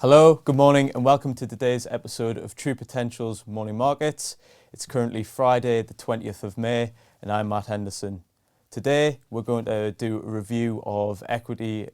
Hello, good morning and welcome to today's episode of True Potential's Morning Markets. It's currently Friday the 20th of May and I'm Matt Henderson. Today we're going to do a review of equity,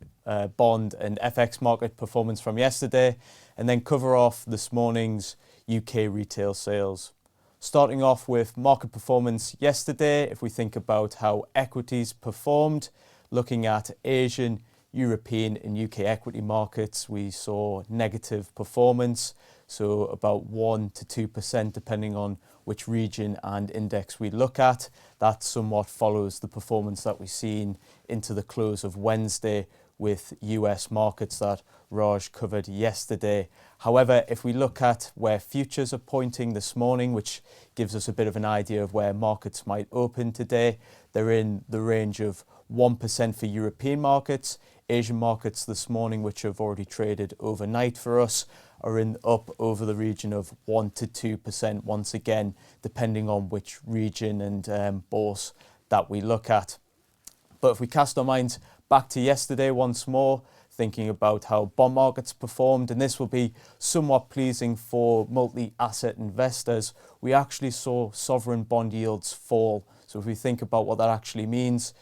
bond and FX market performance from yesterday and then cover off this morning's UK retail sales. Starting off with market performance yesterday, if we think about how equities performed, looking at Asian, European and UK equity markets, we saw negative performance, so about 1 to 2% depending on which region and index we look at. That somewhat follows the performance that we've seen into the close of Wednesday with US markets that Raj covered yesterday. However, if we look at where futures are pointing this morning, which gives us a bit of an idea of where markets might open today, they're in the range of 1% for European markets. Asian markets this morning, which have already traded overnight for us, are up over the region of 1 to 2% once again, depending on which region and bourse that we look at. But if we cast our minds back to yesterday once more, thinking about how bond markets performed, and this will be somewhat pleasing for multi-asset investors, we actually saw sovereign bond yields fall. So if we think about what that actually means,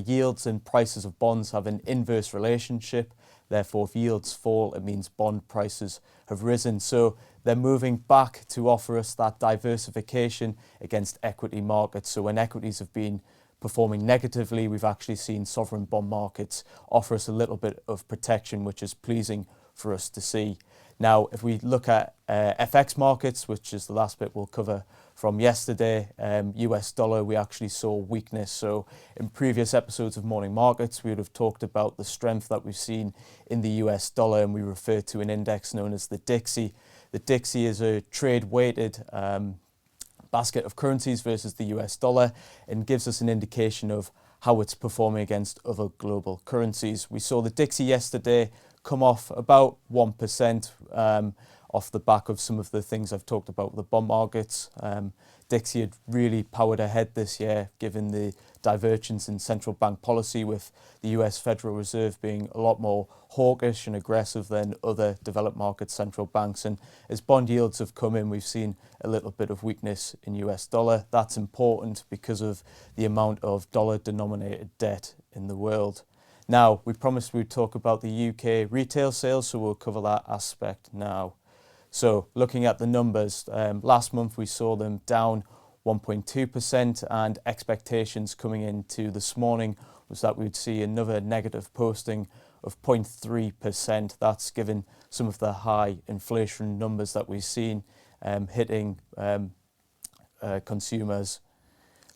yields and prices of bonds have an inverse relationship. Therefore, if yields fall, it means bond prices have risen. So they're moving back to offer us that diversification against equity markets. So when equities have been performing negatively, we've actually seen sovereign bond markets offer us a little bit of protection, which is pleasing for us to see. Now, if we look at FX markets, which is the last bit we'll cover from yesterday, US dollar, we actually saw weakness. So in previous episodes of Morning Markets, we would have talked about the strength that we've seen in the US dollar, and we refer to an index known as the DXY. The DXY is a trade-weighted basket of currencies versus the US dollar and gives us an indication of how it's performing against other global currencies. We saw the DXY yesterday come off about 1% off the back of some of the things I've talked about with the bond markets. DXY had really powered ahead this year given the divergence in central bank policy, with the US Federal Reserve being a lot more hawkish and aggressive than other developed market central banks. And as bond yields have come in, we've seen a little bit of weakness in US dollar. That's important because of the amount of dollar denominated debt in the world. Now, we promised we'd talk about the UK retail sales, so we'll cover that aspect now. So looking at the numbers, last month we saw them down 1.2%, and expectations coming into this morning was that we'd see another negative posting of 0.3%. That's given some of the high inflation numbers that we've seen hitting consumers.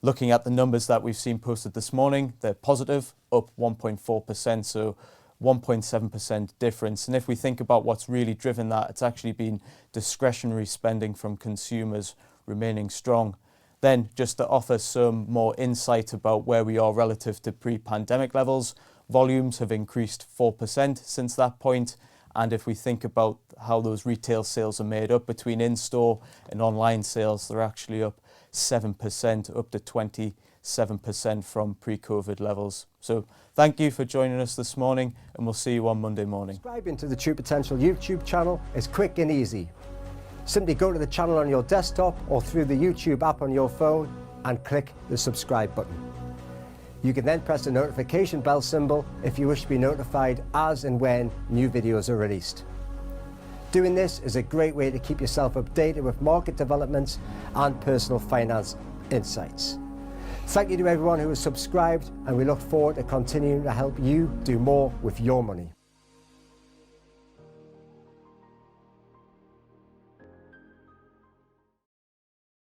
Looking at the numbers that we've seen posted this morning, they're positive, up 1.4%, so 1.7% difference. And if we think about what's really driven that, it's actually been discretionary spending from consumers remaining strong. Then, just to offer some more insight about where we are relative to pre-pandemic levels, volumes have increased 4% since that point. And if we think about how those retail sales are made up between in-store and online sales, they're actually up 7%, up to 27% from pre-COVID levels. So thank you for joining us this morning, and we'll see you on Monday morning. Subscribing to the True Potential YouTube channel is quick and easy. Simply go to the channel on your desktop or through the YouTube app on your phone and click the subscribe button. You can then press the notification bell symbol if you wish to be notified as and when new videos are released. Doing this is a great way to keep yourself updated with market developments and personal finance insights. Thank you to everyone who has subscribed, and we look forward to continuing to help you do more with your money.